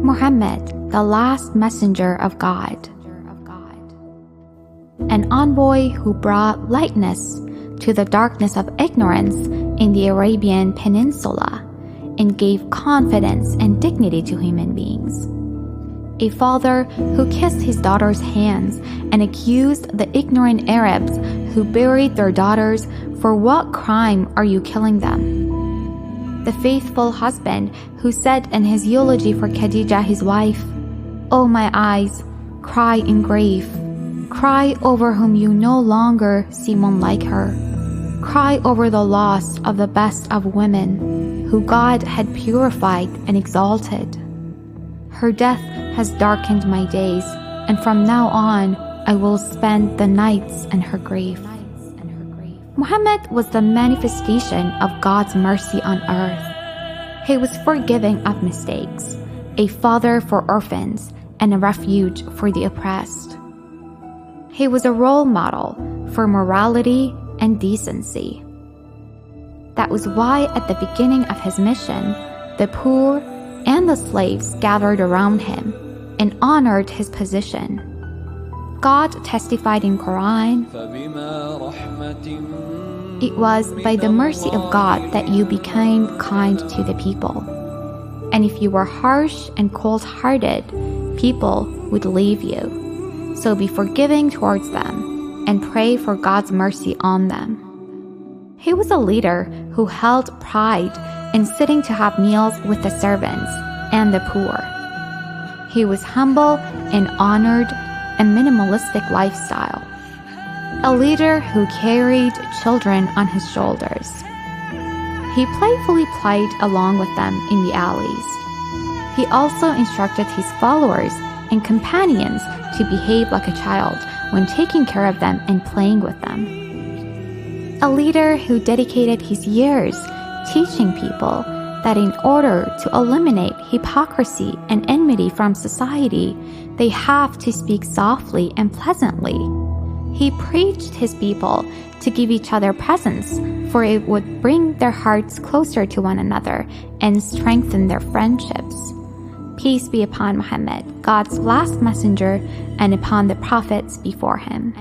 Muhammad, the last messenger of God, an envoy who brought lightness to the darkness of ignorance in the Arabian Peninsula and gave confidence and dignity to human beings. A father who kissed his daughter's hands and accused the ignorant Arabs who buried their daughters, "For what crime are you killing them?" The faithful husband who said in his eulogy for Khadijah, his wife, "Oh my eyes, cry in grief. Cry over whom you no longer see one like her. Cry over the loss of the best of women, who God had purified and exalted. Her death has darkened my days, and from now on I will spend the nights in her grief." Muhammad was the manifestation of God's mercy on earth. He was forgiving of mistakes, a father for orphans, and a refuge for the oppressed. He was a role model for morality and decency. That was why at the beginning of his mission, the poor and the slaves gathered around him and honored his position. God testified in Quran, "It was by the mercy of God that you became kind to the people. And if you were harsh and cold-hearted, people would leave you. So be forgiving towards them and pray for God's mercy on them." He was a leader who held pride in sitting to have meals with the servants and the poor. He was humble and honored a minimalistic lifestyle. A leader who carried children on his shoulders. He playfully played along with them in the alleys. He also instructed his followers and companions to behave like a child when taking care of them and playing with them. A leader who dedicated his years teaching people that in order to eliminate hypocrisy and enmity from society, they have to speak softly and pleasantly. He preached his people to give each other presents, for it would bring their hearts closer to one another and strengthen their friendships. Peace be upon Muhammad, God's last messenger, and upon the prophets before him.